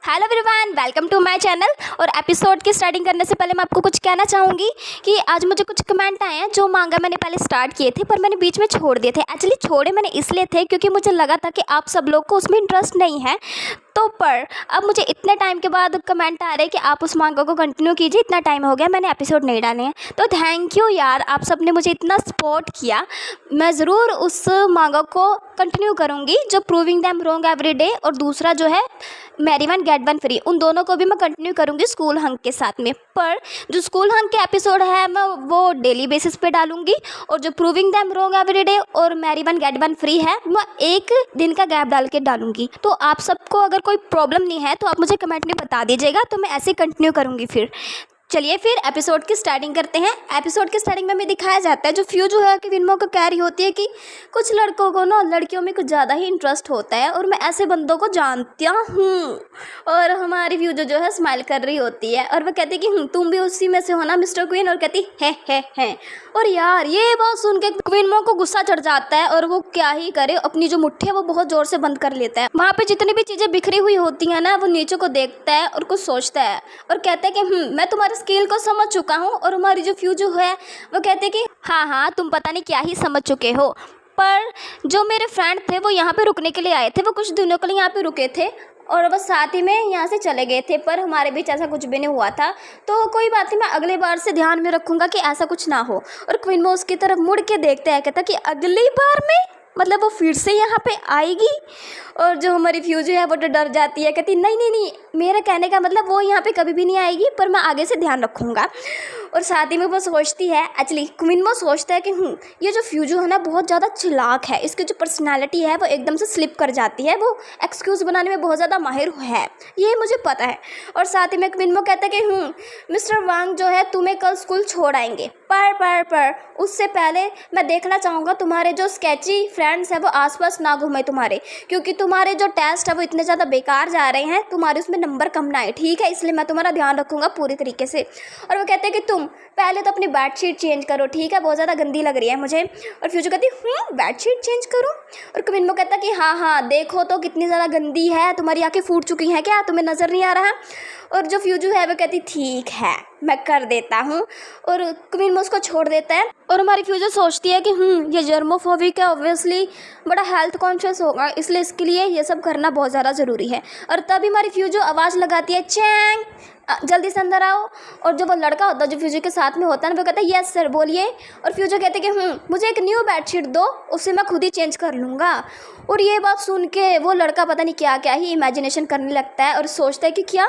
Hello everyone, welcome to my channel. और episode की starting करने से पहले मैं आपको कुछ कहना चाहूँगी कि आज मुझे कुछ कमेंट आए हैं जो मांगा मैंने पहले स्टार्ट किए थे पर मैंने बीच में छोड़ दिए थे। एक्चुअली छोड़े मैंने इसलिए थे क्योंकि मुझे लगा था कि आप सब लोग को उसमें इंटरेस्ट नहीं है। तो पर अब मुझे इतने टाइम के बाद कमेंट आ रहे हैं कि आप उस मांगा को कंटिन्यू कीजिए, इतना टाइम हो गया मैंने एपिसोड नहीं डाले हैं। तो थैंक यू यार, आप सब ने मुझे इतना सपोर्ट किया। मैं ज़रूर उस मांगा को कंटिन्यू करूँगी जो proving them wrong every day, और दूसरा जो है marry one get one free, उन दोनों को भी मैं कंटिन्यू करूँगी स्कूल हंक के साथ में। पर जो स्कूल हंक के एपिसोड है मैं वो डेली बेसिस पे डालूँगी, और जो proving them wrong every day और marry one get one free है मैं एक दिन का गैप डाल के डालूँगी। तो आप सबको अगर कोई प्रॉब्लम नहीं है तो आप मुझे कमेंट में बता दीजिएगा, तो मैं ऐसे कंटिन्यू करूँगी। फिर चलिए फिर एपिसोड की स्टार्टिंग करते हैं। एपिसोड की स्टार्टिंग में हमें दिखाया जाता है जो फ्यूजू है कि विनमो को कह रही होती है कि कुछ लड़कों को ना लड़कियों में कुछ ज़्यादा ही इंटरेस्ट होता है और मैं ऐसे बंदों को जानती हूँ। और हमारी फ्यूजू जो है स्माइल कर रही होती है और वह कहती है कि तुम भी उसी में से हो ना मिस्टर क्वीन, और कहती है। और यार ये बात सुन के विनमो को गुस्सा चढ़ जाता है और वो क्या ही करे, अपनी जो मुट्ठी है वो बहुत ज़ोर से बंद कर लेता है। वहाँ पे जितनी भी चीज़ें बिखरी हुई होती हैं ना वो नीचे को देखता है और कुछ सोचता है और कहता है कि मैं तुम्हारे स्किल को समझ चुका हूँ। और हमारी जो फ्यूजू है वो कहते कि हाँ तुम पता नहीं क्या ही समझ चुके हो, पर जो मेरे फ्रेंड थे वो यहाँ पे रुकने के लिए आए थे, वो कुछ दिनों के लिए यहाँ पे रुके थे और बस साथ ही में यहाँ से चले गए थे, पर हमारे बीच ऐसा कुछ भी नहीं हुआ था। तो कोई बात नहीं, मैं अगली बार से ध्यान में रखूँगा कि ऐसा कुछ ना हो। और क्वीन उसकी तरफ मुड़ के देखता है, कहता कि अगली बार में मतलब वो फिर से यहाँ पे आएगी। और जो हमारी फ्यूजू है वो तो डर जाती है, कहती नहीं, मेरा कहने का मतलब वो यहाँ पे कभी भी नहीं आएगी, पर मैं आगे से ध्यान रखूँगा। और साथ ही में वो सोचती है, एक्चुअली क्वीन वो सोचता है कि ये जो फ्यूजू है ना बहुत ज़्यादा चालाक है, इसकी जो पर्सनालिटी है वो एकदम से स्लिप कर जाती है, वो एक्सक्यूज़ बनाने में बहुत ज़्यादा माहिर है, ये मुझे पता है। और साथ ही में क्वीन वो कहता है कि मिस्टर वांग जो है तुम्हें कल स्कूल छोड़ आएंगे, पर उससे पहले मैं देखना चाहूँगा तुम्हारे जो स्केची फ्रेंड्स हैं वो आसपास ना घूमे तुम्हारे, क्योंकि तुम्हारे जो टेस्ट है वो इतने ज़्यादा बेकार जा रहे हैं, तुम्हारे उसमें नंबर कम ना आए, ठीक है, इसलिए मैं तुम्हारा ध्यान रखूँगा पूरी तरीके से। और वो कहते हैं कि तुम पहले तो अपनी बेडशीट चेंज करो, ठीक है, बहुत ज़्यादा गंदी लग रही है मुझे। और फ्यूजू कहती बेडशीट चेंज करूँ? और क्वीन वो कहता कि हाँ देखो तो कितनी ज़्यादा गंदी है, तुम्हारी आँखें फूट चुकी हैं क्या, तुम्हें नज़र नहीं आ रहा? और जो फ्यूजू है वो कहती ठीक है मैं कर देता हूँ, और क्वीन उसको छोड़ देता है। और हमारी फ्यूजू सोचती है कि ये जर्मोफोबिक है, ऑब्वियसली बड़ा हेल्थ कॉन्शियस होगा, इसलिए इसके लिए ये सब करना बहुत ज़्यादा ज़रूरी है। और तभी हमारी फ्यूजू आवाज़ लगाती है चैंग, जल्दी से अंदर आओ। और जो वो लड़का होता है जो फ्यूजू के साथ में होता है ना वो कहता है यस सर बोलिए। और फ्यूजू कहते हैं कि मुझे एक न्यू बेडशीट दो, उससे मैं खुद ही चेंज कर लूँगा। और ये बात सुन के वो लड़का पता नहीं क्या क्या ही इमेजिनेशन करने लगता है और सोचता है कि क्या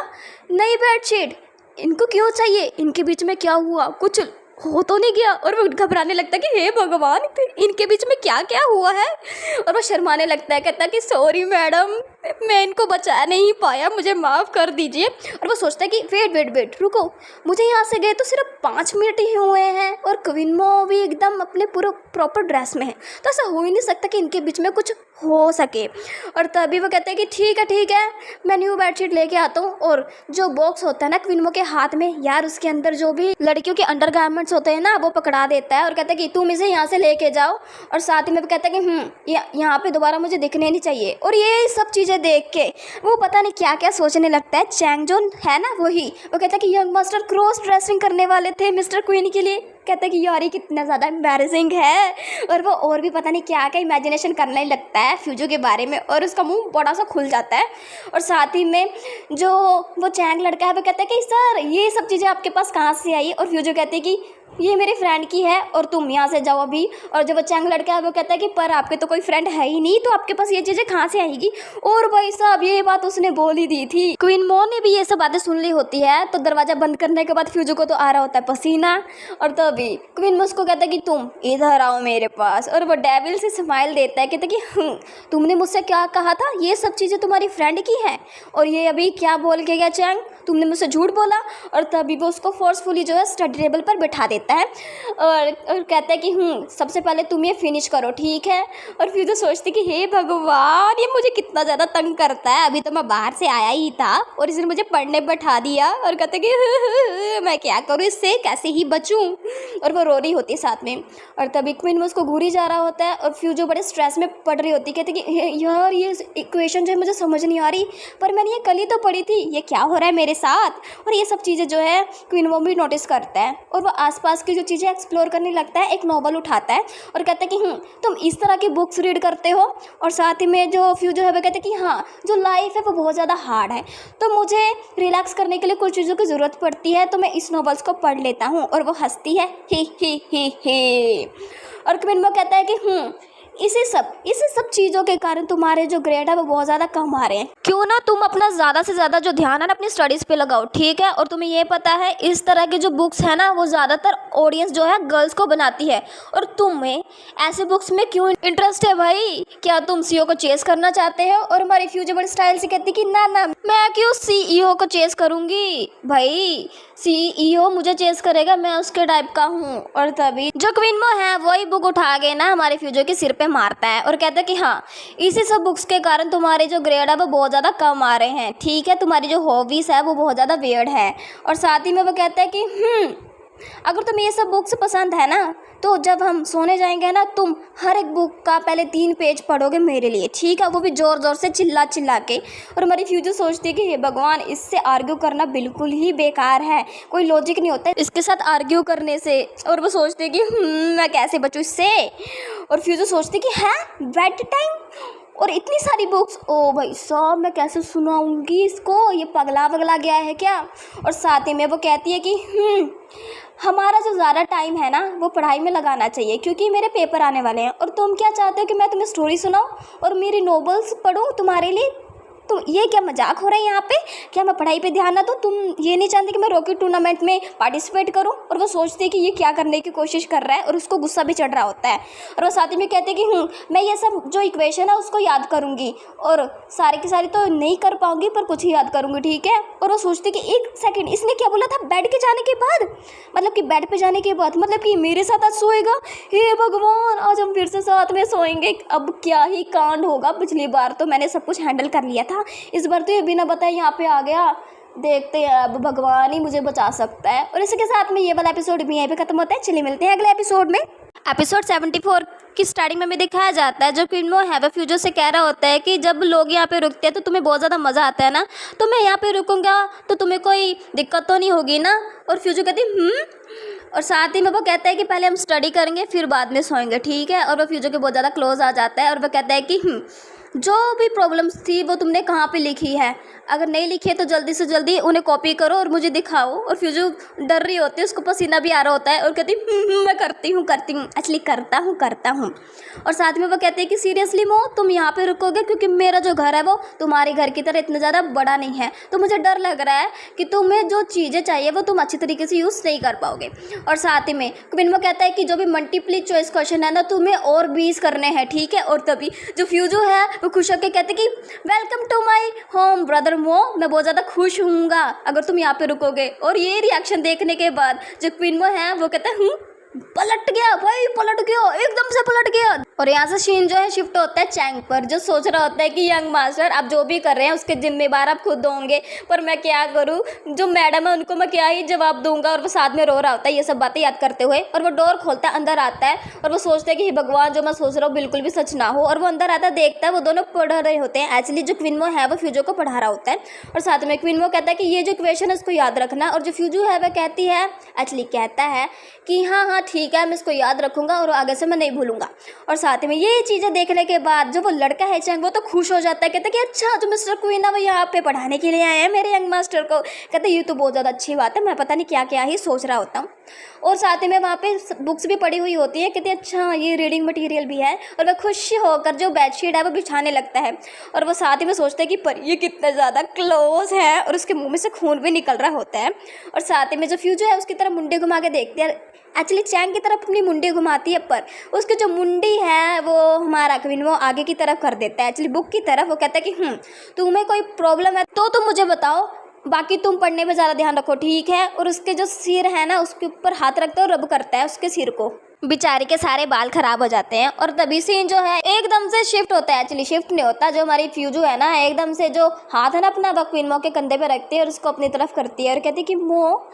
नई बेडशीट इनको क्यों चाहिए, इनके बीच में क्या हुआ, कुछ हो तो नहीं गया। और वो घबराने लगता है कि हे भगवान इनके बीच में क्या क्या हुआ है। और वो शर्माने लगता है, कहता है कि सॉरी मैडम मैं इनको बचा नहीं पाया, मुझे माफ़ कर दीजिए। और वो सोचता है कि वेट रुको, मुझे यहाँ से गए तो सिर्फ 5 मिनट ही हुए हैं और क्वीनमो भी एकदम अपने पूरे प्रॉपर ड्रेस में है, तो ऐसा हो ही नहीं सकता कि इनके बीच में कुछ हो सके। और तभी वो कहते हैं कि ठीक है मैं न्यू बेडशीट लेके आता हूँ। और जो बॉक्स होता है ना क्वीनमो के हाथ में, यार उसके अंदर जो भी लड़कियों के अंडरगारमेंट्स होते हैं ना वो पकड़ा देता है और कहता है कि तुम इसे यहाँ से लेके जाओ। और साथ ही में वो कहता है कि यहाँ पे दोबारा मुझे दिखने नहीं चाहिए। और ये सब चीज़ें देख के वो पता नहीं क्या क्या सोचने लगता है। चैंग जो है ना वही, वो कहता है कि यंग मास्टर क्रॉस ड्रेसिंग करने वाले थे मिस्टर क्वीन के लिए। कहता है कि यार ये कितना ज़्यादा एम्बैरेसिंग है। और वो और भी पता नहीं क्या क्या इमेजिनेशन करने लगता है फ्यूजू के बारे में, और उसका मुंह बड़ा सा खुल जाता है। और साथ ही में जो वो चैंग लड़का है वो कहता है कि सर ये सब चीज़ें आपके पास कहाँ से आई? और फ्यूजू कहते हैं कि ये मेरे फ्रेंड की है और तुम यहाँ से जाओ अभी। और जो वो चैंग लड़का है वो कहता है कि पर आपके तो कोई फ्रेंड है ही नहीं, तो आपके पास ये चीज़ें कहाँ से आएगी? और भाई साहब ये बात उसने बोल ही दी थी। क्वीन मो ने भी ये सब बातें सुन ली होती है, तो दरवाज़ा बंद करने के बाद फ्यूजू को तो आ रहा होता है पसीना। और तभी क्वीन मो उसको कहता है कि तुम इधर आओ मेरे पास। और वो डेविल से स्माइल देता है, कहता है कि तुमने मुझसे क्या कहा था, ये सब चीज़ें तुम्हारी फ्रेंड की है? और ये अभी क्या बोल के गया चैंग, तुमने मुझसे झूठ बोला। और तभी वो उसको फोर्सफुली जो है स्टडी टेबल पर बिठा देता है और कहता है कि सबसे पहले तुम ये फिनिश करो, ठीक है। और फिर तो सोचती कि हे भगवान, ये मुझे कितना ज़्यादा तंग करता है, अभी तो मैं बाहर से आया ही था और इसने मुझे पढ़ने बैठा दिया। और कहते कि मैं क्या करूँ इससे, कैसे ही बचूँ। और वो रो रही होती है साथ में। और तभी क्वीन उसको घूरी जा रहा होता है और फिर जो बड़े स्ट्रेस में पड़ रही होती है, कहती कि यार ये इक्वेशन जो है मुझे समझ नहीं आ रही, पर मैंने ये कल ही तो पढ़ी थी, ये क्या हो रहा है मेरे साथ। और ये सब चीज़ें जो है क्वीन वो भी नोटिस करता है और वो आसपास की जो चीज़ें एक्सप्लोर करने लगता है। एक नॉवल उठाता है और कहता है कि तुम इस तरह की बुक्स रीड करते हो। और साथ ही में जो फ्यू जो है वो कहते हैं कि हाँ, जो लाइफ है वो बहुत ज़्यादा हार्ड है, तो मुझे रिलैक्स करने के लिए कुछ चीज़ों की ज़रूरत पड़ती है, तो मैं इस नॉवेल्स को पढ़ लेता हूँ। और वो हंसती है ही। और क्वीन वो कहता है कि इसी सब चीज़ों के कारण तुम्हारे जो ग्रेड है वो बहुत ज़्यादा कम आ रहे हैं। क्यों ना तुम अपना ज़्यादा से ज़्यादा जो ध्यान है ना अपनी स्टडीज़ पे लगाओ, ठीक है। और तुम्हें ये पता है इस तरह की जो बुक्स है ना वो ज़्यादातर ऑडियंस जो है गर्ल्स को बनाती है, और तुम्हें ऐसे बुक्स में क्यों इंटरेस्ट है भाई? क्या तुम सीईओ को चेस करना चाहते हो? और हमारी फ्यूचर बड़ी स्टाइल से कहती कि ना मैं क्यों सीईओ को चेस करूँगी भाई, सीईओ मुझे चेस करेगा, मैं उसके टाइप का हूँ। और तभी जो क्वीन मो है वही बुक उठा के ना हमारे फ्यूचर के सिर पे मारता है और कहता है कि हाँ, इसी सब बुक्स के कारण तुम्हारे जो ग्रेड है वो बहुत ज़्यादा कम आ रहे हैं, ठीक है। तुम्हारी जो हॉबीज़ है वो बहुत ज़्यादा वियर्ड है। और साथ ही में वो कहता है कि अगर तुम्हें ये सब बुक्स पसंद है ना, तो जब हम सोने जाएंगे ना, तुम हर एक बुक का पहले 3 पेज पढ़ोगे मेरे लिए, ठीक है, वो भी ज़ोर ज़ोर से चिल्ला के। और हमारी फ्यूचर सोचती है कि हे भगवान, इससे आर्ग्यू करना बिल्कुल ही बेकार है, कोई लॉजिक नहीं होता है इसके साथ आर्ग्यू करने से। और वो सोचती है कि मैं कैसे बचूँ इससे। और फ्यूचर सोचती है कि है बेड टाइम और इतनी सारी बुक्स, ओ भाई साहब, मैं कैसे सुनाऊंगी इसको, ये पगला गया है क्या। और साथ ही में वो कहती है कि हमारा जो ज़्यादा टाइम है ना वो पढ़ाई में लगाना चाहिए, क्योंकि मेरे पेपर आने वाले हैं। और तुम क्या चाहते हो कि मैं तुम्हें स्टोरी सुनाऊं और मेरी नॉवेल्स पढूं तुम्हारे लिए? तो ये क्या मजाक हो रहा है यहाँ पे? क्या मैं पढ़ाई पे ध्यान ना दूँ? तुम ये नहीं चाहते कि मैं रॉकेट टूर्नामेंट में पार्टिसिपेट करूँ? और वो सोचते हैं कि ये क्या करने की कोशिश कर रहा है और उसको गुस्सा भी चढ़ रहा होता है। और वो साथ ही में कहते हैं कि मैं ये सब जो इक्वेशन है उसको याद करूँगी, और सारी की सारी तो नहीं कर पाऊँगी पर कुछ ही याद करूँगी, ठीक है। और वो सोचते कि एक सेकेंड, इसने क्या बोला था बेड के जाने के बाद, मतलब कि बेड पे जाने के बाद, मतलब कि मेरे साथ आज सोएगा। हे भगवान, आज हम फिर से साथ में सोएंगे। अब क्या ही कांड होगा, पिछली बार तो मैंने सब कुछ हैंडल कर लिया था, इस बार तो ये बिना बताए यहाँ पे आ गया। देखते हैं अब भगवान ही मुझे बचा सकता है। और इसी के साथ में ये वाला एपिसोड भी यहीं पे खत्म होता है। चलिए मिलते हैं अगले एपिसोड में। एपिसोड 74 की स्टार्टिंग में भी दिखाया जाता है, जो क्वीन मो है वो फ्यूचर से कह रहा होता है कि जब लोग यहाँ पे रुकते हैं तो तुम्हें बहुत ज़्यादा मज़ा आता है ना, तो मैं यहाँ पे रुकूंगा तो तुम्हें कोई दिक्कत तो नहीं होगी ना। और फ्यूचर कहती और साथ ही में वो कहता है कि पहले हम स्टडी करेंगे फिर बाद में सोएंगे, ठीक है। और वो फ्यूचर के बहुत ज़्यादा क्लोज आ जाता है और वो कहता है कि जो भी प्रॉब्लम्स थी वो तुमने कहाँ पे लिखी है, अगर नहीं लिखी है तो जल्दी से जल्दी उन्हें कॉपी करो और मुझे दिखाओ। और फ्यूजू डर रही होती है, उसको पसीना भी आ रहा होता है और कहती मैं करती हूँ एक्चुअली करता हूँ। और साथ में वो कहते हैं कि सीरियसली मो, तुम यहाँ पे रुकोगे क्योंकि मेरा जो घर है वो तुम्हारे घर की तरह इतना ज़्यादा बड़ा नहीं है, तो मुझे डर लग रहा है कि तुम्हें जो चीज़ें चाहिए वो तुम अच्छी तरीके से यूज़ नहीं कर पाओगे। और साथ ही में क्वीन वो कहता है कि जो भी मल्टीपल चॉइस क्वेश्चन है ना तुम्हें और 20 करने हैं, ठीक है। और तभी जो फ्यूजो है वो खुश होकर कहते कि welcome to my home brother Mo, मैं बहुत ज़्यादा खुश हूँगा अगर तुम यहाँ पे रुकोगे। और ये रिएक्शन देखने के बाद जो क्वीन मो है वो कहता है पलट गया भाई, पलट गया, एकदम से पलट गया। और यहाँ से सीन जो है शिफ्ट होता है चैंग पर, जो सोच रहा होता है कि यंग मास्टर आप जो भी कर रहे हैं उसके जिम्मेदार आप खुद होंगे, पर मैं क्या करूँ, जो मैडम है उनको मैं क्या ही जवाब दूंगा। और वो साथ में रो रहा होता है ये सब बातें याद करते हुए। और वो डोर खोलता है, अंदर आता है और वो सोचता है कि भगवान जो मैं सोच रहा हूँ बिल्कुल भी सच ना हो। और वो अंदर आता है, देखता है वो दोनों पढ़ रहे होते हैं। एक्चुअली जो क्वीन मो है वो फ्यूजो को पढ़ा रहा होता है। और साथ में क्वीन मो कहता है कि ये जो इक्वेशन है उसको याद रखना। और जो फ्यूजो है वह कहती है, एक्चुअली कहता है कि हाँ ठीक है मैं इसको याद रखूंगा और आगे से मैं नहीं भूलूंगा। और साथ में ये चीज़ें देखने के बाद जो वो लड़का है चैंग वो तो खुश हो जाता है, कहता है कि अच्छा जो मिस्टर क्वीन है वो यहाँ पे पढ़ाने के लिए आए हैं मेरे यंग मास्टर को। कहते ये तो बहुत ज़्यादा अच्छी बात है, मैं पता नहीं क्या क्या ही सोच रहा होता हूँ। और साथ में वहाँ पे बुक्स भी पड़ी हुई होती है, कहते अच्छा ये रीडिंग मटीरियल भी है। और वह खुश होकर जो बेडशीट है वो बिछाने लगता है। और वो साथ ही में सोचता है कि पर ये कितना ज़्यादा क्लोज है, और उसके मुँह में से खून भी निकल रहा होता है। और साथ ही में जो फ्यूजो है उसकी तरफ मुंडे घुमा के देखते हैं, एक्चुअली चैंग की तरफ अपनी मुंडी घुमाती है पर उसकी जो मुंडी है वो हमारा क्वीन वो आगे की तरफ कर देता है, एक्चुअली बुक की तरफ। वो कहता है कि तुम्हें कोई प्रॉब्लम है तो तुम मुझे बताओ, बाकी तुम पढ़ने में ज़्यादा ध्यान रखो, ठीक है। और उसके जो सिर है ना, उसके ऊपर हाथ रखता है और रब करता है उसके सिर को। बेचारे के सारे बाल खराब हो जाते हैं। और तभी सीन जो है एकदम से शिफ्ट होता है। एक्चुअली शिफ्ट नहीं होता, जो हमारी फ्यूजू है ना, एकदम से जो हाथ है ना अपना, वो क्वीन मो के कंधे पे रखती है और उसको अपनी तरफ करती है और कहती है कि मो,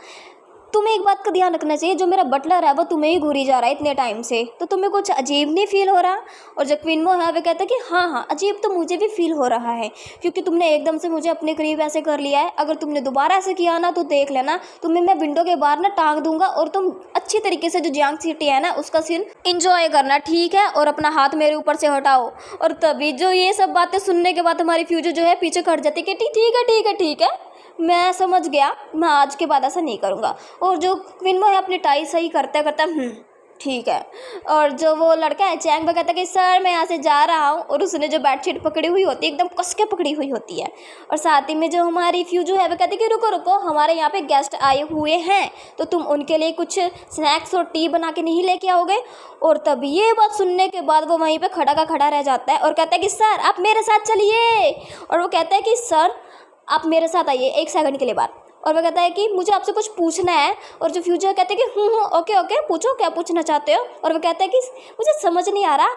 तुम्हें एक बात का ध्यान रखना चाहिए, जो मेरा बटलर है वो तुम्हें ही घूरी जा रहा है इतने टाइम से, तो तुम्हें कुछ अजीब नहीं फील हो रहा। और जो क्वीन मो है वो कहता है कि हाँ हाँ, अजीब तो मुझे भी फील हो रहा है, क्योंकि तुमने एकदम से मुझे अपने करीब ऐसे कर लिया है। अगर तुमने दोबारा ऐसे किया ना तो देख लेना, तुम्हें मैं विंडो के बाहर ना टांग दूंगा और तुम अच्छी तरीके से जो जियांग सिटी है ना उसका सीन इंजॉय करना, ठीक है। और अपना हाथ मेरे ऊपर से हटाओ। और तभी जो ये सब बातें सुनने के बाद हमारी फ्यूजर जो है पीछे खड़ जाती है कि ठीक है ठीक है ठीक है, मैं समझ गया, मैं आज के बाद ऐसा नहीं करूँगा। और जो क्वीन मो है अपनी टाई सही करता करता ठीक है। और जो वो लड़का है चैंग, वो कहता है कि सर मैं यहाँ से जा रहा हूँ। और उसने जो बेडशीट पकड़ी हुई होती है एकदम कस के पकड़ी हुई होती है। और साथ ही में जो हमारी फ्यूजू है वो कहती है कि रुको रुको, हमारे यहाँ पे गेस्ट आए हुए हैं, तो तुम उनके लिए कुछ स्नैक्स और टी बना के नहीं लेके आओगे। और तब ये बात सुनने के बाद वो वहीं पर खड़ा का खड़ा रह जाता है और कहता है कि सर आप मेरे साथ चलिए। और वो कहता है कि सर आप मेरे साथ आइए 1 सेकंड के लिए बात। और वह कहता है कि मुझे आपसे कुछ पूछना है। और जो फ्यूचर कहते हैं कि ओके ओके पूछो, क्या पूछना चाहते हो। और वह कहता है कि मुझे समझ नहीं आ रहा,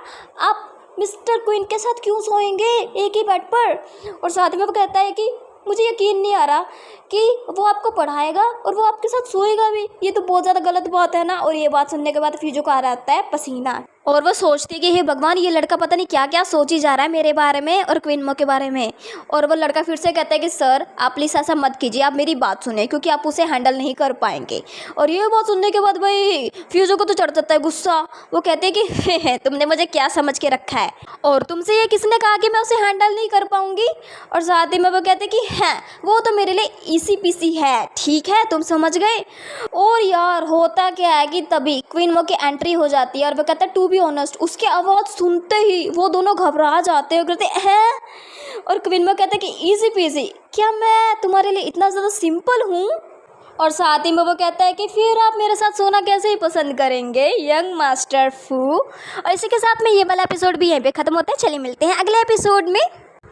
आप मिस्टर क्वीन के साथ क्यों सोएंगे एक ही बेड पर। और साथ में वो कहता है कि मुझे यकीन नहीं आ रहा कि वो आपको पढ़ाएगा और वो आपके साथ सोएगा भी, ये तो बहुत ज़्यादा गलत बात है ना। और ये बात सुनने के बाद फ्यूजो को आ रहा है पसीना। और वो सोचती है कि हे भगवान, ये लड़का पता नहीं क्या क्या सोची जा रहा है मेरे बारे में और क्वीन मो के बारे में। और वो लड़का फिर से कहता है कि सर आप प्लीज़ ऐसा मत कीजिए, आप मेरी बात सुने, क्योंकि आप उसे हैंडल नहीं कर पाएंगे। और ये बात सुनने के बाद भाई फ्यूजो को तो चढ़ जाता है गुस्सा। वो कहते हैं कि हे तुमने मुझे क्या समझ के रखा है, और तुमसे ये किसने कहा कि मैं उसे हैंडल नहीं कर पाऊंगी। और साथ ही में वो कहते हैं कि हैं वो तो मेरे लिए ईसी पीसी है, ठीक है तुम समझ गए। और यार होता क्या है कि तभी क्वीन मो की एंट्री हो जाती है और वो कहता है टू बी ऑनेस्ट। उसकी आवाज़ सुनते ही वो दोनों घबरा जाते हैं और कहते हैं। और क्वीन मो कहते हैं कि इजी पीजी, क्या मैं तुम्हारे लिए इतना ज़्यादा सिंपल हूँ। और साथ ही में वो कहता है कि फिर आप मेरे साथ सोना कैसे ही पसंद करेंगे यंग मास्टर फू। और इसी के साथ में ये वाला एपिसोड भी यहीं पे ख़त्म होता है। चलिए मिलते हैं अगले एपिसोड में।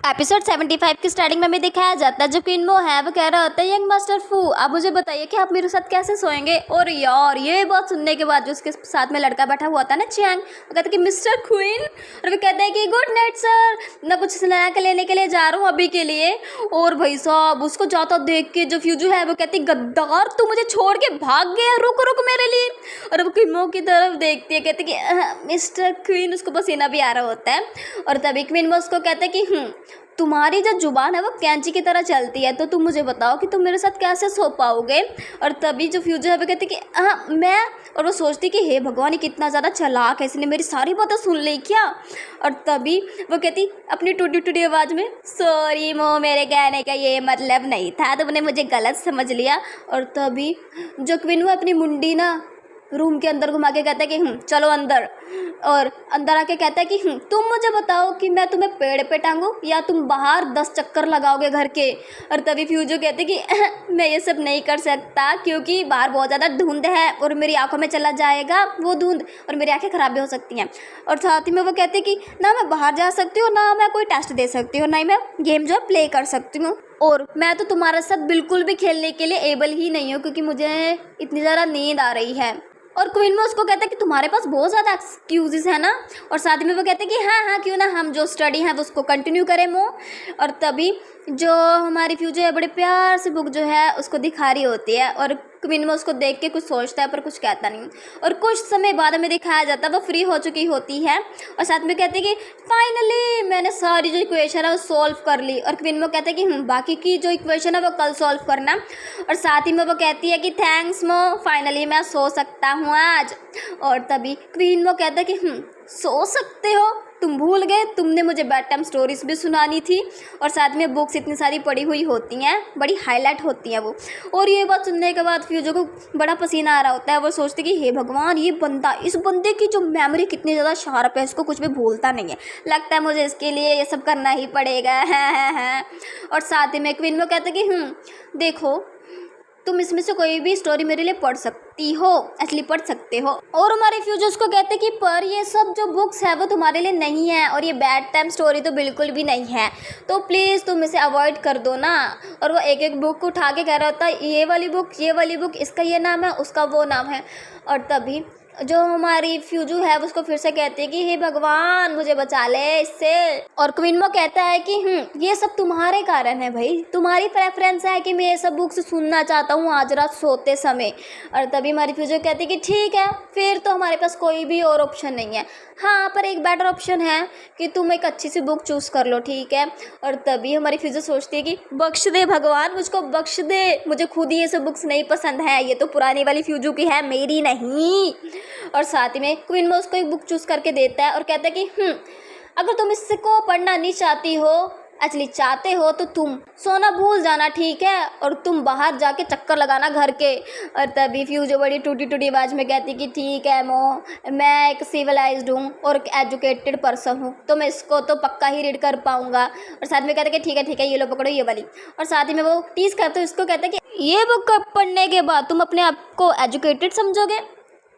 एपिसोड 75 की स्टार्टिंग में हमें दिखाया जाता है जो क्वीन मो है वो कह रहा होता है यंग मास्टर फू आप मुझे बताइए कि आप मेरे साथ कैसे सोएंगे। और यार ये बात सुनने के बाद जो उसके साथ में लड़का बैठा हुआ था ना चैंग, वो कहता है कि मिस्टर क्वीन। और वो कहता है कि गुड नाइट सर, मैं कुछ स्नैक लेने के लिए जा रहा हूँ अभी के लिए। और भाई साहब उसको जाता देख के जो फ्यूजू है वो कहती गद्दार तू मुझे छोड़ के भाग गया, रुक रुक मेरे लिए। और वो क्वीन मो की तरफ देखती है, कहती कि मिस्टर क्वीन, उसको पसीना भी आ रहा होता है। और तभी क्वीन मो उसको कहता है कि तुम्हारी जो जुबान है वो कैंची की तरह चलती है, तो तुम मुझे बताओ कि तुम मेरे साथ कैसे सो पाओगे। और तभी जो फ्यूजर है वो कहती कि मैं। और वो सोचती कि हे भगवान ये कितना ज़्यादा चालाक है, इसने मेरी सारी बातें सुन ली क्या। और तभी वो कहती अपनी टूटी टूटी आवाज़ में सॉरी मो, मेरे कहने का ये मतलब नहीं था, तुमने मुझे गलत समझ लिया। और तभी जो क्वीन वो अपनी मुंडी ना रूम के अंदर घुमा के कहता है कि चलो अंदर। और अंदर आके कहता है कि तुम मुझे बताओ कि मैं तुम्हें पेड़ पे टांगूं या तुम बाहर 10 चक्कर लगाओगे घर के। और तभी फ्यूजो कहते हैं कि मैं ये सब नहीं कर सकता क्योंकि बाहर बहुत ज़्यादा धुंध है और मेरी आंखों में चला जाएगा वो धुंध और मेरी आंखें ख़राब भी हो सकती हैं। और साथ ही में वो कहते हैं कि ना मैं बाहर जा सकती हूँ, ना मैं कोई टेस्ट दे सकती हूँ, ना ही मैं गेम जो है प्ले कर सकती हूँ, और मैं तो तुम्हारे साथ बिल्कुल भी खेलने के लिए एबल ही नहीं हूँ क्योंकि मुझे इतनी ज़्यादा नींद आ रही है। और क्वीन में उसको कहता है कि तुम्हारे पास बहुत ज़्यादा एक्सक्यूजेस है ना। और साथ में वो कहते हैं कि हाँ हाँ क्यों ना हम जो स्टडी है वो उसको कंटिन्यू करें मो। और तभी जो हमारी फ्यूजर है बड़े प्यार से बुक जो है उसको दिखा रही होती है और क्वीन में उसको देख के कुछ सोचता है पर कुछ कहता नहीं। और कुछ समय बाद हमें दिखाया जाता है वो फ्री हो चुकी होती है और साथ में कहती है कि फाइनली मैंने सारी जो इक्वेशन है वो सॉल्व कर ली। और क्वीन में कहते हैं कि बाकी की जो इक्वेशन है वो कल सॉल्व करना। और साथ ही में वो कहती है कि थैंक्स मो, फाइनली मैं सो सकता हूँ आज। और तभी क्वीन में कहता है कि सो सकते हो, तुम भूल गए तुमने मुझे बेड टाइम स्टोरीज भी सुनानी थी। और साथ में बुक्स इतनी सारी पढ़ी हुई होती हैं, बड़ी हाईलाइट होती हैं वो। और ये बात सुनने के बाद फ्यूजो को बड़ा पसीना आ रहा होता है। वो सोचते कि हे भगवान ये बंदा, इस बंदे की जो मेमोरी कितनी ज़्यादा शार्प है, इसको कुछ भी भूलता नहीं है, लगता है मुझे इसके लिए ये सब करना ही पड़ेगा है। और साथ ही में क्वीन में कहते कि देखो तुम इसमें से कोई भी स्टोरी मेरे लिए पढ़ सकते सकती हो, एक्चुअली पढ़ सकते हो। और हमारे फ्यूचर्स को कहते हैं कि पर ये सब जो बुक्स है वो तुम्हारे लिए नहीं है और ये बैड टाइम स्टोरी तो बिल्कुल भी नहीं है, तो प्लीज़ तुम इसे अवॉइड कर दो ना। और वो एक एक बुक उठा के कह रहा होता है ये वाली बुक, इसका ये नाम है, उसका वो नाम है। और तभी जो हमारी फ्यूजू है उसको फिर से कहती है कि हे भगवान मुझे बचा ले इससे। और क्विनमो कहता है कि ये सब तुम्हारे कारण है भाई, तुम्हारी प्रेफरेंस है कि मैं ये सब बुक्स सुनना चाहता हूँ आज रात सोते समय। और तभी हमारी फ्यूजू कहती है कि ठीक है, फिर तो हमारे पास कोई भी और ऑप्शन नहीं है। हाँ, पर एक बेटर ऑप्शन है कि तुम एक अच्छी सी बुक चूज़ कर लो, ठीक है। और तभी हमारी फ्यूजू सोचती है कि बख्श दे भगवान, मुझको बख्श दे, मुझे खुद ही ये सब बुक्स नहीं पसंद है, ये तो पुरानी वाली फ्यूजू की है, मेरी नहीं। और साथ ही में क्वीन उसको एक बुक चूज़ करके देता है और कहता है कि अगर तुम इसको पढ़ना नहीं चाहती हो, एक्चुअली चाहते हो, तो तुम सोना भूल जाना, ठीक है, और तुम बाहर जाके चक्कर लगाना घर के। और तभी फ्यूजो बड़ी टूटी टूटी आवाज़ में कहती कि ठीक है मो, मैं एक सिविलाइज्ड हूँ और एक एजुकेटेड पर्सन हूँ, तो मैं इसको तो पक्का ही रीड कर पाऊँगा। और साथ में कहते कि ठीक है ये लो पकड़ो ये वाली। और साथ ही में वो टीज़ करते हो इसको, कहते कि ये बुक पढ़ने के बाद तुम अपने आप को एजुकेटेड समझोगे,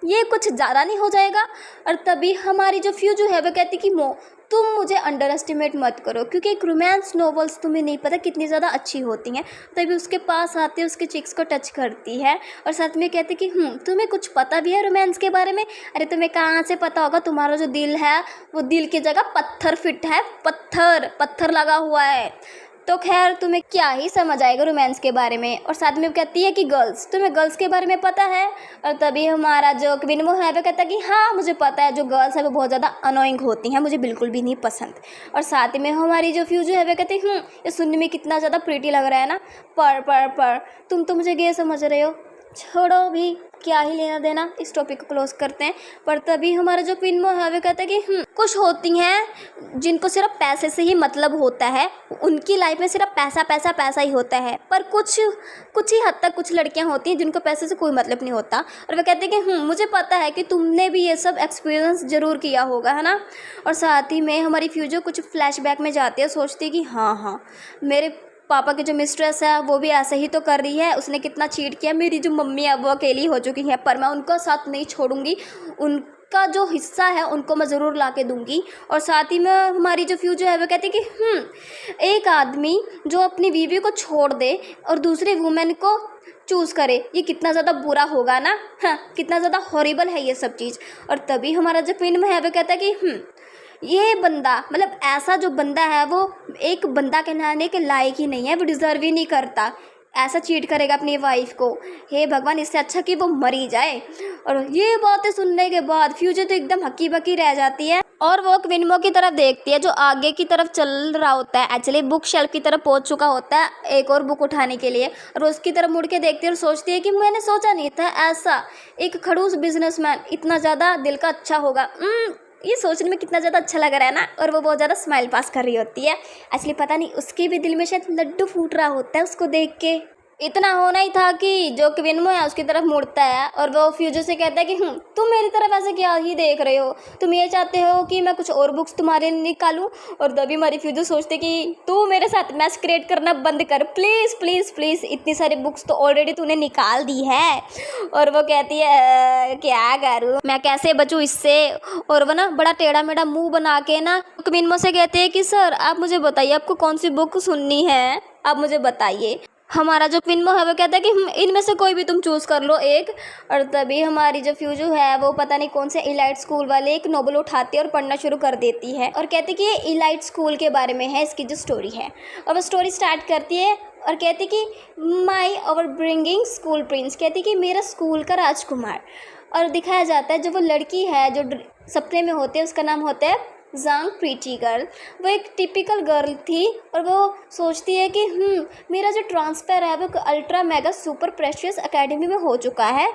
ये कुछ ज़्यादा नहीं हो जाएगा। और तभी हमारी जो फ्यूजू है वो कहती कि मो तुम मुझे अंडर एस्टिमेट मत करो, क्योंकि एक रोमांस नॉवेल्स तुम्हें नहीं पता कितनी ज़्यादा अच्छी होती हैं। तभी उसके पास आती है, उसके चिक्स को टच करती है और साथ में कहती कि तुम्हें कुछ पता भी है रोमांस के बारे में। अरे तुम्हें कहाँ से पता होगा, तुम्हारा जो दिल है वो दिल की जगह पत्थर फिट है, पत्थर लगा हुआ है, तो खैर तुम्हें क्या ही समझ आएगा रोमांस के बारे में। और साथ में कहती है कि गर्ल्स, तुम्हें गर्ल्स के बारे में पता है। और तभी हमारा जो क्वीनमो है वो कहता है कि हाँ मुझे पता है, जो गर्ल्स है वो बहुत ज़्यादा अनोइंग होती हैं, मुझे बिल्कुल भी नहीं पसंद। और साथ में हमारी जो फ्यूजू है वो कहती है ये सुनने में कितना ज़्यादा प्रीटी लग रहा है ना, पर तुम तो मुझे गे समझ रहे हो, छोड़ो भी, क्या ही लेना देना, इस टॉपिक को क्लोज करते हैं। पर तभी हमारा जो क्वीनमो है वो कहता है कि कुछ होती हैं जिनको सिर्फ पैसे से ही मतलब होता है, उनकी लाइफ में सिर्फ पैसा ही होता है। पर कुछ ही हद तक कुछ लड़कियां होती हैं जिनको पैसे से कोई मतलब नहीं होता। और वे कहते हैं कि मुझे पता है कि तुमने भी ये सब एक्सपीरियंस ज़रूर किया होगा, है ना। और साथ ही में हमारी फ्यूजर कुछ फ्लैशबैक में जाती है, सोचती है कि हाँ मेरे पापा की जो मिस्ट्रेस है वो भी ऐसे ही तो कर रही है, उसने कितना चीट किया, मेरी जो मम्मी है वो अकेली हो चुकी है, पर मैं उनका साथ नहीं छोड़ूंगी, उनका जो हिस्सा है उनको मैं ज़रूर ला के दूँगी। और साथ ही में हमारी जो फ्यूचर है वो कहती है कि एक आदमी जो अपनी बीवी को छोड़ दे और दूसरी वुमेन को चूज़ करे, ये कितना ज़्यादा बुरा होगा ना, हाँ कितना ज़्यादा हॉरिबल है ये सब चीज़। और तभी हमारा जो क्वीन है वो कहता है कि ये बंदा, मतलब ऐसा जो बंदा है वो एक बंदा कहलाने के लायक ही नहीं है, वो डिज़र्व ही नहीं करता, ऐसा चीट करेगा अपनी वाइफ को, हे भगवान इससे अच्छा कि वो मरी जाए। और ये बातें सुनने के बाद फ्यूचर तो एकदम हक्की बक्की रह जाती है और वो क्वीनमो की तरफ देखती है जो आगे की तरफ चल रहा होता है, एक्चुअली बुक शेल्फ की तरफ पहुंच चुका होता है एक और बुक उठाने के लिए, और उसकी तरफ मुड़ के देखती है और सोचती है कि मैंने सोचा नहीं था ऐसा एक खड़ूस बिजनेसमैन इतना ज़्यादा दिल का अच्छा होगा। ये सोचने में कितना ज़्यादा अच्छा लग रहा है ना। और वो बहुत ज़्यादा स्माइल पास कर रही होती है, एक्चुअली पता नहीं उसके भी दिल में शायद लड्डू फूट रहा होता है उसको देख के। इतना होना ही था कि जो क्वीनमो है उसकी तरफ मुड़ता है और वो फ्यूजर से कहता है कि तुम मेरी तरफ ऐसे क्या ही देख रहे हो, तुम ये चाहते हो कि मैं कुछ और बुक्स तुम्हारे लिए निकालूं। और तभी हमारी फ्यूजर सोचते कि तू मेरे साथ मैच क्रिएट करना बंद कर, प्लीज़, इतनी सारी बुक्स तो ऑलरेडी तूने निकाल दी है। और वो कहती है क्या करूँ, मैं कैसे बचूँ इससे। और वो ना बड़ा टेढ़ा मेढ़ा मुँह बना के ना क्वीनमो से कहते हैं कि सर आप मुझे बताइए आपको कौन सी बुक सुननी है, आप मुझे बताइए। हमारा जो क्वीनमो है वो कहता है कि इनमें से कोई भी तुम चूज़ कर लो एक। और तभी हमारी जो फ्यूजू है वो पता नहीं कौन से इलाइट स्कूल वाले एक नोवेल उठाती है और पढ़ना शुरू कर देती है और कहती है कि ये इलाइट स्कूल के बारे में है इसकी जो स्टोरी है। और वो स्टोरी स्टार्ट करती है और कहती कि माई अवर ब्रिंगिंग स्कूल प्रिंस, कहती कि मेरा स्कूल का राजकुमार। और दिखाया जाता है जो वो लड़की है जो सपने में होती है उसका नाम होता है ज़ांग प्रीटी गर्ल। वो एक टिपिकल गर्ल थी और वो सोचती है कि मेरा जो ट्रांसफ़र है वो ultra mega super precious academy में हो चुका है।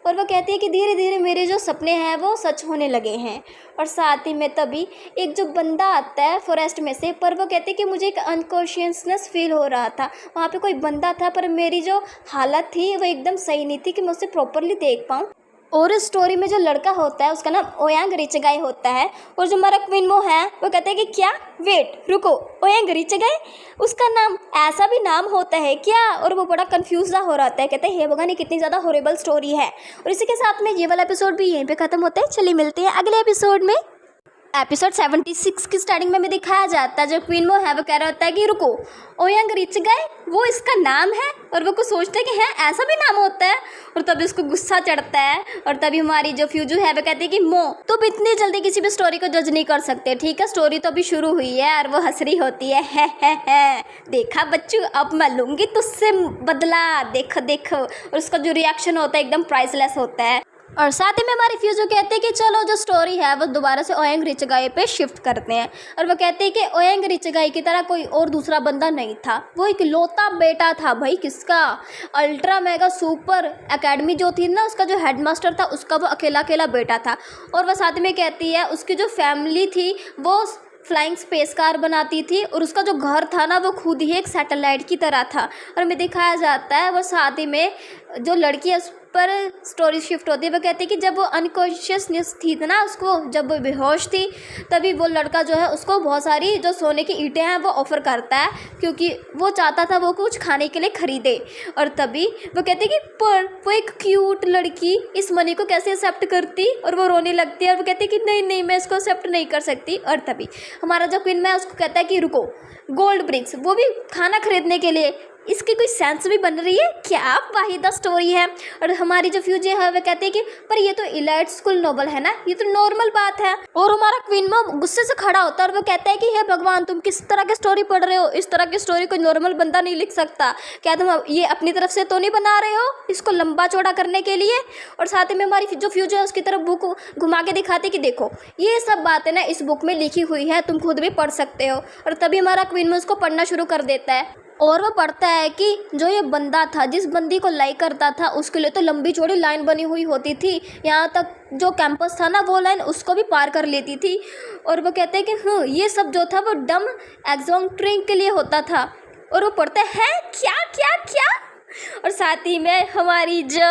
और वो कहती है कि धीरे धीरे मेरे जो सपने हैं वो सच होने लगे हैं। और साथ ही में तभी एक जो बंदा आता है फॉरेस्ट में से, पर वो कहते हैं कि मुझे एक अनकॉन्शियसनेस फील हो रहा था, वहाँ पे कोई बंदा था पर मेरी जो हालत थी वो एकदम सही नहीं थी कि मैं उसे प्रॉपरली देख पाऊँ। और इस स्टोरी में जो लड़का होता है उसका नाम ओयांग रिचगाई होता है, और जो हमारा क्वीन मो है वो कहते हैं कि क्या, वेट रुको, ओयांग रिचगाई, उसका नाम ऐसा भी नाम होता है क्या? और वो बड़ा कंफ्यूज हो रहा है, कहते हैं हे भगवान ये कितनी ज़्यादा हॉरिबल स्टोरी है। और इसी के साथ में ये वाला एपिसोड भी यहीं पे ख़त्म होता है। चलिए मिलते हैं अगले एपिसोड में। एपिसोड 76 की स्टार्टिंग में भी दिखाया जाता है, जो क्वीन मो है वो कह रहा होता है कि रुको, ओयांग रिचगाई वो इसका नाम है, और वो कुछ सोचते हैं कि है ऐसा भी नाम होता है, और तभी उसको गुस्सा चढ़ता है। और तभी हमारी जो फ्यूजू है वो कहती है कि मो तुम इतनी जल्दी किसी भी स्टोरी को जज नहीं कर सकते, ठीक है स्टोरी तो अभी शुरू हुई है। और वो हंस रही होती है देखा बच्चू अब मैं लूँगी तुझसे बदला, देखो देखो। और उसका जो रिएक्शन होता है एकदम प्राइसलेस होता है। और साथ ही में हमारी फ्यूजो कहते हैं कि चलो जो स्टोरी है वो दोबारा से ओयांग रिचगाई पे शिफ्ट करते हैं। और वो कहते हैं कि ओयांग रिचगाई की तरह कोई और दूसरा बंदा नहीं था, वो एक लौता बेटा था भाई किसका, अल्ट्रा मेगा सुपर एकेडमी जो थी ना उसका जो हेडमास्टर था उसका वो अकेला बेटा था। और वह साथ में कहती है उसकी जो फैमिली थी वो फ्लाइंग स्पेस कार बनाती थी, और उसका जो घर था ना वो खुद ही एक सैटेलाइट की तरह था। और हमें दिखाया जाता है वो साथ ही में जो लड़की है उस पर स्टोरी शिफ्ट होती है। वो कहती है कि जब वो अनकॉन्शियसनेस थी ना उसको, जब वो बेहोश थी तभी वो लड़का जो है उसको बहुत सारी जो सोने की ईंटें हैं वो ऑफ़र करता है, क्योंकि वो चाहता था वो कुछ खाने के लिए ख़रीदे। और तभी वो कहती है कि पर वो एक क्यूट लड़की इस मनी को कैसे एक्सेप्ट करती, और वो रोने लगती है। और वो कहती है कि नहीं नहीं मैं इसको एक्सेप्ट नहीं कर सकती। और तभी हमारा जो क्वीन है उसको कहता है कि रुको, गोल्ड ब्रिक्स वो भी खाना खरीदने के लिए, इसकी कोई सेंस भी बन रही है क्या, वाहिदा स्टोरी है। और हमारी जो फ्यूजी है वह कहती है कि पर ये तो इलाइट स्कूल नोवेल है ना, ये तो नॉर्मल बात है। और हमारा क्वीन मॉम गुस्से से खड़ा होता है और वो कहता है कि हे भगवान तुम किस तरह की स्टोरी पढ़ रहे हो, इस तरह की स्टोरी कोई नॉर्मल बंदा नहीं लिख सकता, क्या तुम ये अपनी तरफ से तो नहीं बना रहे हो इसको लंबा चौड़ा करने के लिए। और साथ ही में हमारी जो फ्यूजी है उसकी तरफ बुक घुमा के दिखाती कि देखो ये सब बातें ना इस बुक में लिखी हुई है, तुम खुद भी पढ़ सकते हो। और तभी हमारा क्वीन मॉम उसको पढ़ना शुरू कर देता है, और वो पढ़ता है कि जो ये बंदा था जिस बंदी को लाइक करता था उसके लिए तो लंबी चौड़ी लाइन बनी हुई होती थी, यहाँ तक जो कैंपस था ना वो लाइन उसको भी पार कर लेती थी। और वो कहते हैं कि हाँ ये सब जो था वो डम एग्जाम ट्रिंक के लिए होता था। और वो पढ़ते हैं क्या क्या क्या। और साथ ही में हमारी जो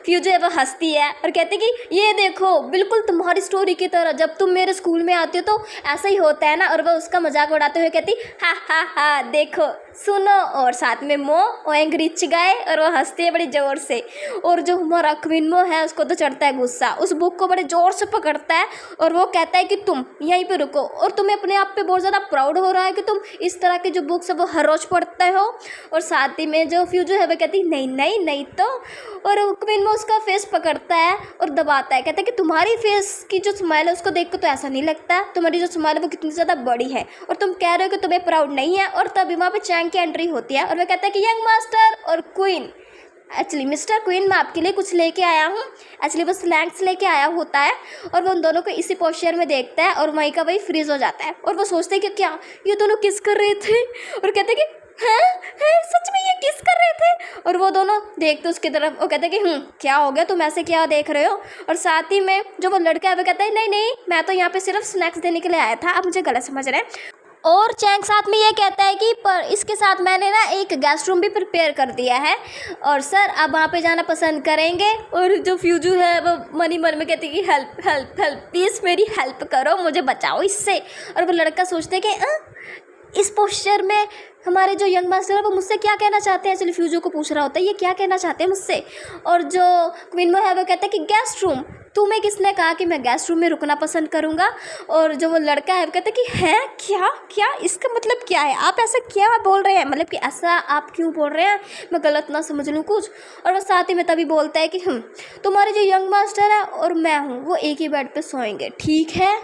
फ्यूजर है वो हंसती है और कहती है कि ये देखो बिल्कुल तुम्हारी स्टोरी की तरह, जब तुम मेरे स्कूल में आती हो तो ऐसा ही होता है ना। और वह उसका मजाक उड़ाते हुए कहती हा हा हा देखो सुनो। और साथ में मो ओयांग रिचगाई और वो हंसती है बड़ी ज़ोर से। और जो हमारा क्वीन मो है उसको तो चढ़ता है गुस्सा, उस बुक को बड़े ज़ोर से पकड़ता है और वो कहता है कि तुम यहीं पे रुको, और तुम्हें अपने आप पे बहुत ज़्यादा प्राउड हो रहा है कि तुम इस तरह की जो बुक्स है वो हर रोज़ पढ़ते हो। और साथ ही में जो फ्यूजो है वो कहती नहीं नहीं नहीं तो। और क्वीन मो उसका फेस पकड़ता है और दबाता है, कहता है कि तुम्हारी फेस की जो स्माइल है उसको देख कर तो ऐसा नहीं लगता, तुम्हारी जो स्माइल है वो कितनी ज़्यादा बड़ी है और तुम कह रहे हो कि तुम्हें प्राउड नहीं है। और तभी वहाँ पे चैंग की एंट्री होती है और वह कहता है कि यंग मास्टर और क्वीन, एक्चुअली मिस्टर क्वीन मैं आपके लिए कुछ लेके आया हूँ। एक्चुअली वो स्लैंक्स लेके आया होता है और वो उन दोनों को इसी पोस्चर में देखता है और वहीं का वही फ्रीज हो जाता है। और वो सोचते हैं कि क्या ये दोनों किस कर रहे थे, और कहते हैं कि हैं सच में ये किस कर रहे थे। और वो दोनों देखते उसकी तरफ, वो कहते हैं कि क्या हो गया तुम ऐसे क्या देख रहे हो। और साथ ही में जो वो लड़का है वो कहता है नहीं नहीं मैं तो यहाँ पे सिर्फ स्नैक्स देने के लिए आया था, आप मुझे गलत समझ रहे हैं। और चैंग साथ में ये कहता है कि पर इसके साथ मैंने ना एक गेस्ट रूम भी प्रिपेयर कर दिया है और सर आप वहाँ पे जाना पसंद करेंगे। और जो फ्यूजू है वो मन ही मन में कहती है कि हेल्प हेल्प हेल्प प्लीज़ मेरी हेल्प करो, मुझे बचाओ इससे। और वो लड़का सोचते है कि इस पोस्चर में हमारे जो यंग मास्टर है वो मुझसे क्या कहना चाहते हैं। चलिए फ्यूजो को पूछ रहा होता है ये क्या कहना चाहते हैं मुझसे। और जो क्वीन मो है वो कहता है कि गेस्ट रूम, तुम्हें किसने कहा कि मैं गेस्ट रूम में रुकना पसंद करूँगा। और जो वो लड़का है वो कहता है कि हैं क्या क्या इसका मतलब क्या है, आप ऐसा क्या बोल रहे हैं, मतलब कि ऐसा आप क्यों बोल रहे हैं, मैं गलत ना समझ लूँ कुछ। और वो साथ ही में तभी बोलता है कि तुम्हारे जो यंग मास्टर है और मैं हूँ वो एक ही बेड पे सोएंगे, ठीक है,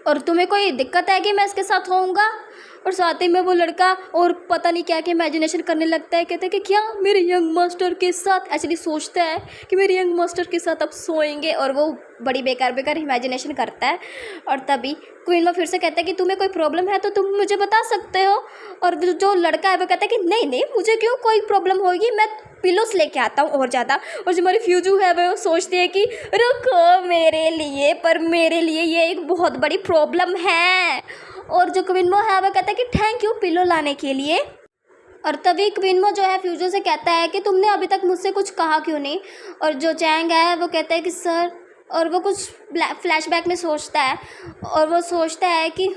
और तुम्हें कोई दिक्कत है कि मैं इसके साथ होऊंगा। और साथ ही में वो लड़का और पता नहीं क्या क्या इमेजिनेशन करने लगता है, कहते हैं कि क्या मेरे यंग मास्टर के साथ, एक्चुअली सोचता है कि मेरे यंग मास्टर के साथ अब सोएंगे। और वो बड़ी बेकार बेकार इमेजिनेशन करता है। और तभी क्वीन में फिर से कहता है कि तुम्हें कोई प्रॉब्लम है तो तुम मुझे बता सकते हो। और जो लड़का है वो कहता है कि नहीं नहीं मुझे क्यों कोई प्रॉब्लम होगी, मैं पिलोस लेके आता हूँ और ज़्यादा। और जो हमारी फ्यूजू है वो सोचती है कि रुको मेरे लिए, पर मेरे लिए ये एक बहुत बड़ी प्रॉब्लम है। और जो क्वीन मो है वो कहता है कि थैंक यू पिलो लाने के लिए। और तभी क्विनमो जो है फ्यूजो से कहता है कि तुमने अभी तक मुझसे कुछ कहा क्यों नहीं। और जो चैंग है वो कहता है कि सर, और वो कुछ फ्लैशबैक में सोचता है और वो सोचता है कि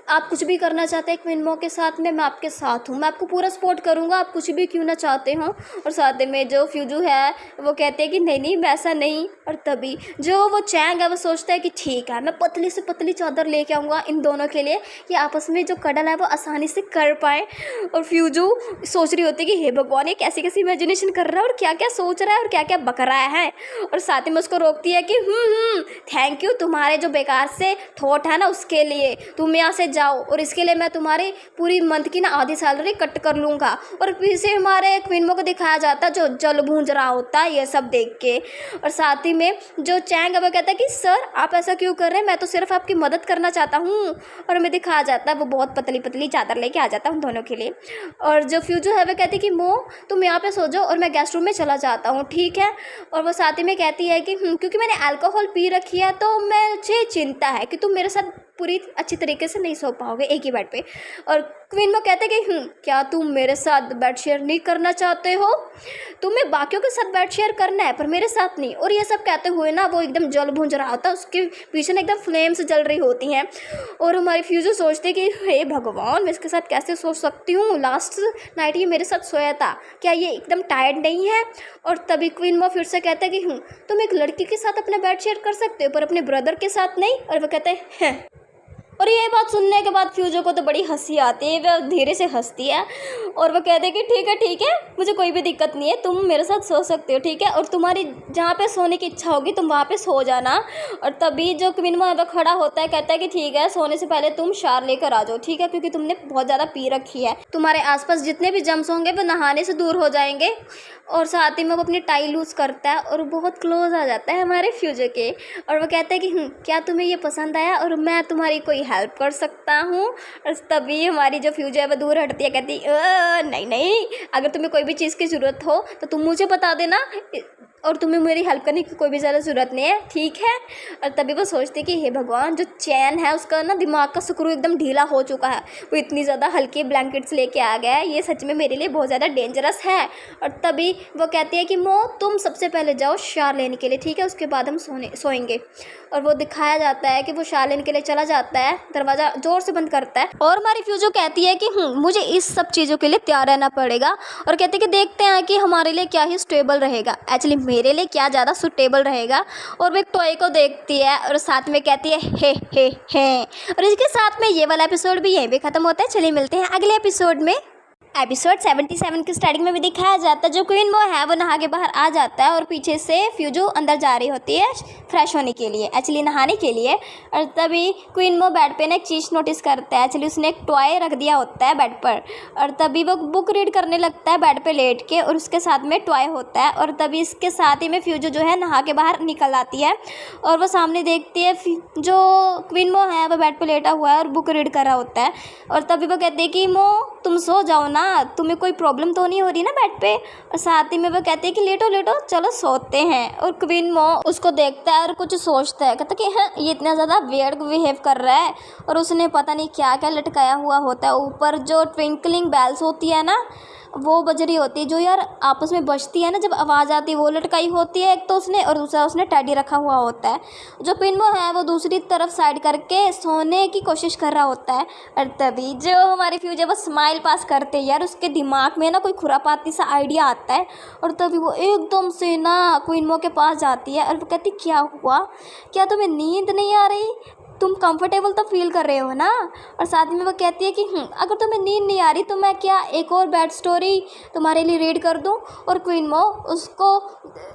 आप कुछ भी करना चाहते हैं क्विनमो के साथ में, मैं आपके साथ हूँ, मैं आपको पूरा सपोर्ट करूँगा, आप कुछ भी क्यों ना चाहते हो। और साथ में जो फ्यूजू है वो कहते हैं कि नहीं नहीं मैं ऐसा नहीं। और तभी जो वो चैंग है वो सोचता है कि ठीक है, मैं पतली से पतली चादर लेके आऊँगा इन दोनों के लिए, कि आपस में जो कडल है वो आसानी से कर पाए। और फ्यूजू सोच रही होती है कि हे भगवान, ये कैसी कैसी इमेजिनेशन कर रहा है और क्या क्या सोच रहा है और क्या क्या बक रहा है। और साथ में उसको रोकती है कि थैंक यू तुम्हारे जो बेकार से थॉट है ना उसके लिए, तुम यहाँ से जाओ, और इसके लिए मैं तुम्हारी पूरी मंथ की ना आधी सैलरी कट कर लूँगा। और फिर से हमारे क्विनमो को दिखाया जाता है जो जल भूंज रहा होता है ये सब देख के। और साथ ही में जो चैंग है वो कहता है कि सर आप ऐसा क्यों कर रहे हैं, मैं तो सिर्फ आपकी मदद करना चाहता हूँ। और हमें दिखाया जाता है वो बहुत पतली पतली चादर लेके आ जाता है उन दोनों के लिए। और जो फ्यूजो है वो कहती है कि मो तुम यहाँ पे सो जाओ और मैं गेस्ट रूम में चला जाता हूँ, ठीक है। और वो साथ ही में कहती है कि क्योंकि मैंने अल्कोहल पी रखी है तो मुझे चिंता है कि तुम मेरे साथ पूरी अच्छी तरीके से नहीं सो पाओगे एक ही बेड पे। और क्विनमो कहते हैं कि क्या तुम मेरे साथ बेड शेयर नहीं करना चाहते हो, तुम्हें बाकियों के साथ बेड शेयर करना है पर मेरे साथ नहीं। और ये सब कहते हुए ना वो एकदम जल भूंज रहा होता है, उसके पीछे ना एकदम फ्लेम्स जल रही होती हैं। और हमारी फ्यूजो सोचते कि हे भगवान, मैं इसके साथ कैसे सो सकती हूँ, लास्ट नाइट ये मेरे साथ सोया था, क्या ये एकदम टायर्ड नहीं है। और तभी क्विनमो फिर से कहते हैं कि तुम एक लड़की के साथ अपना बेड शेयर कर सकते हो पर अपने ब्रदर के साथ नहीं। और वो कहते हैं और ये बात सुनने के बाद फ्यूजो को तो बड़ी हंसी आती है, वह धीरे से हंसती है और वो कहते हैं कि ठीक है मुझे कोई भी दिक्कत नहीं है, तुम मेरे साथ सो सकते हो, ठीक है, और तुम्हारी जहाँ पे सोने की इच्छा होगी तुम वहाँ पे सो जाना। और तभी जो क्विनमो है खड़ा होता है, कहता है कि ठीक है, सोने से पहले तुम शावर लेकर आ जाओ, ठीक है, क्योंकि तुमने बहुत ज़्यादा पी रखी है, तुम्हारे आसपास जितने भी जम्स होंगे वो नहाने से दूर हो जाएंगे। और साथ ही में वो अपनी टाई लूज़ करता है और बहुत क्लोज आ जाता है हमारे फ्यूजो के। और वो कहता है कि क्या तुम्हें ये पसंद आया और मैं तुम्हारी कोई हेल्प कर सकता हूँ। और तभी हमारी जो फ्यूजो है वो दूर हटती है, कहती नहीं नहीं, अगर तुम्हें कोई भी चीज़ की ज़रूरत हो तो तुम मुझे बता देना और तुम्हें मेरी हेल्प करने की कोई भी ज़्यादा ज़रूरत नहीं है, ठीक है। और तभी वो सोचती कि हे भगवान, जो चैन है उसका ना दिमाग का स्क्रू एकदम ढीला हो चुका है, वो इतनी ज़्यादा हल्के ब्लैंकेट्स लेके आ गया है, ये सच में मेरे लिए बहुत ज़्यादा डेंजरस है। और तभी वो कहती है कि मो तुम सबसे पहले जाओ शावर लेने के लिए, ठीक है, उसके बाद हम सोएंगे। और वो दिखाया जाता है कि वो शावर लेने के लिए चला जाता है, दरवाज़ा ज़ोर से बंद करता है। और हमारी फ्यूजो कहती है कि मुझे इस सब चीज़ों के लिए तैयार रहना पड़ेगा। और कहती है कि देखते हैं कि हमारे लिए क्या ही स्टेबल रहेगा, एक्चुअली मेरे लिए क्या ज़्यादा सुटेबल रहेगा। और वो एक टॉय को देखती है और साथ में कहती है हे। और इसके साथ में ये वाला एपिसोड भी यहीं पे ख़त्म होता है। चलिए मिलते हैं अगले एपिसोड में। एपिसोड 77 की स्टार्टिंग में भी दिखाया जाता है, जो क्वीनमो है वो नहा के बाहर आ जाता है और पीछे से फ्यूजो अंदर जा रही होती है फ्रेश होने के लिए, एक्चुअली नहाने के लिए। और तभी क्वीनमो बेड पे ना एक चीज़ नोटिस करता है, एक्चुअली उसने एक टॉय रख दिया होता है बेड पर। और तभी वो बुक रीड करने लगता है बेड पे लेट के और उसके साथ में टॉय होता है। और तभी इसके साथ ही में फ्यूजो जो है नहा के बाहर निकल आती है और वो सामने देखती है जो क्वीनमो है वो बेड पर लेटा हुआ है और बुक रीड कर रहा होता है। और तभी वो कहते हैं कि मो तुम सो जाओ ना, तुम्हें कोई प्रॉब्लम तो नहीं हो रही ना बेड पे। और साथ ही में वो कहते हैं कि लेटो चलो सोते हैं। और क्वीनमो उसको देखता है और कुछ सोचता है, कहता है कि हाँ ये इतना ज़्यादा वियर्ड बिहेव कर रहा है। और उसने पता नहीं क्या क्या लटकाया हुआ होता है ऊपर, जो ट्विंकलिंग बेल्स होती है ना वो बज रही होती है, जो यार आपस में बजती है ना जब आवाज़ आती है, वो लटकाई होती है एक तो उसने, और दूसरा उसने टेडी रखा हुआ होता है। जो क्वीनमो है वो दूसरी तरफ साइड करके सोने की कोशिश कर रहा होता है। और तभी जो हमारी फ्यूजर वो स्माइल पास करते हैं, यार उसके दिमाग में ना कोई खुरापाती सा आइडिया आता है। और तभी वो एकदम से ना क्वीनमो के पास जाती है और वो कहती क्या हुआ, क्या तुम्हें नींद नहीं आ रही, तुम कंफर्टेबल तो फील कर रहे हो ना। और साथ में वो कहती है कि अगर तुम्हें नींद नहीं आ रही तो मैं क्या एक और बेड स्टोरी तुम्हारे लिए रीड कर दूं। और क्वीनमो उसको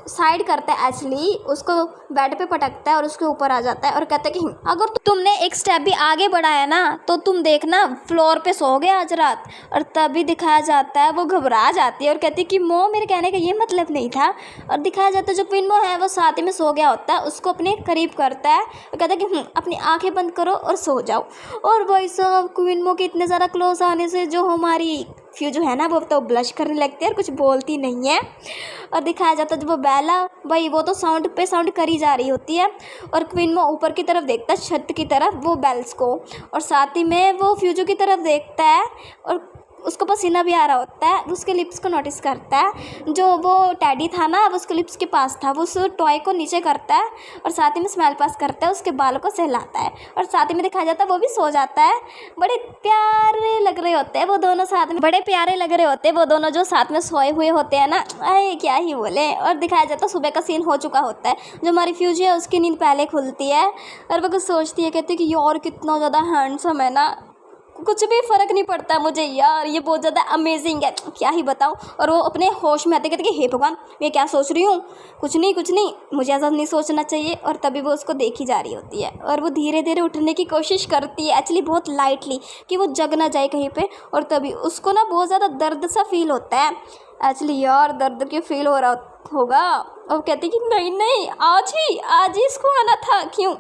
साइड करता है, एक्चुअली उसको बेड पे पटकता है और उसके ऊपर आ जाता है और कहता है कि अगर तुमने एक स्टेप भी आगे बढ़ाया ना तो तुम देखना फ्लोर पे सोओगे आज रात। और तभी दिखाया जाता है वो घबरा जाती है और कहती है कि मो मेरे कहने का ये मतलब नहीं था। और दिखाया जाता है जो क्वीनमो है वो साथ ही में सो गया होता है, उसको अपने करीब करता है और कहता है कि अपनी आंखें बंद करो और सो जाओ। और भाई साहब क्वीनमो के इतने ज़्यादा क्लोज आने से जो हमारी फ्यूजो है ना वो तो ब्लश करने लगती है और कुछ बोलती नहीं है। और दिखाया जाता है जब वो बेला भाई वो तो साउंड पे साउंड करी जा रही होती है और क्वीनमो ऊपर की तरफ देखता है छत की तरफ वो बेल्स को, और साथ ही में वो फ्यूजो की तरफ देखता है और उसको पसीना भी आ रहा होता है, उसके लिप्स को नोटिस करता है। जो वो टेडी था ना, अब उसके लिप्स के पास था, वो उस टॉय को नीचे करता है और साथ ही में स्मेल पास करता है, उसके बालों को सहलाता है और साथ ही में दिखाया जाता है वो भी सो जाता है। बड़े प्यारे लग रहे होते हैं वो दोनों साथ में, बड़े प्यारे लग रहे होते हैं वो दोनों जो साथ में सोए हुए होते हैं ना, अरे क्या ही बोले। और दिखाया जाता है सुबह का सीन हो चुका होता है, जो हमारी फ्यूजी है उसकी नींद पहले खुलती है और वो कुछ सोचती है, कहती है कि यार कितना ज़्यादा हैंडसम है ना, कुछ भी फ़र्क नहीं पड़ता मुझे यार, ये बहुत ज़्यादा अमेजिंग है, क्या ही बताऊँ। और वो अपने होश में आते कहते कि हे भगवान मैं क्या सोच रही हूँ, कुछ नहीं, मुझे ऐसा नहीं सोचना चाहिए। और तभी वो उसको देखी जा रही होती है और वो धीरे धीरे उठने की कोशिश करती है, एक्चुअली बहुत लाइटली, कि वो जग ना जाए कहीं पे। और तभी उसको ना बहुत ज़्यादा दर्द सा फील होता है, एक्चुअली यार दर्द क्यों फील हो रहा होगा। और कहती कि नहीं आज ही इसको आना था, क्यों,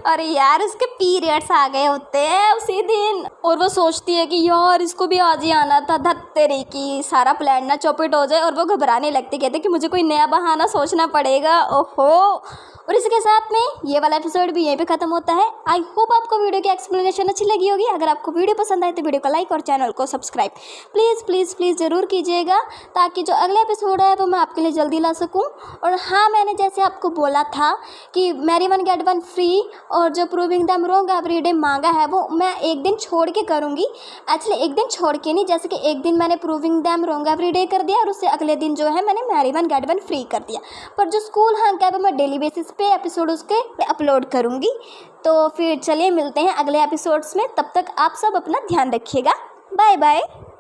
अरे यार उसके पीरियड्स आ गए होते हैं उसी दिन। और वो सोचती है कि यार इसको भी आज ही आना था, धत्तेरे की सारा प्लान ना चौपट हो जाए। और वो घबराने लगती, कहते कि मुझे कोई नया बहाना सोचना पड़ेगा, ओहो। और इसके साथ में ये वाला एपिसोड भी यहीं पे ख़त्म होता है। आई होप आपको वीडियो की एक्सप्लेनेशन अच्छी लगी होगी। अगर आपको वीडियो पसंद आए तो वीडियो को लाइक और चैनल को सब्सक्राइब प्लीज़ ज़रूर कीजिएगा, ताकि जो अगले एपिसोड है वो मैं आपके लिए जल्दी ला सकूं। और हाँ, मैंने जैसे आपको बोला था कि marry one get one free और जो प्रूविंग देम रॉन्ग एवरीडे मांगा है वो मैं एक दिन छोड़ के करूँगी। एक्चुअली एक दिन छोड़ के नहीं, जैसे कि एक दिन मैंने प्रूविंग देम रॉन्ग एवरीडे कर दिया और उससे अगले दिन जो है मैंने marry one get one free कर दिया। पर जो स्कूल हंक है वो मैं डेली बेसिस पे एपिसोड उसके अपलोड करूँगी। तो फिर चलिए मिलते हैं अगले एपिसोड्स में, तब तक आप सब अपना ध्यान रखिएगा। Bye bye.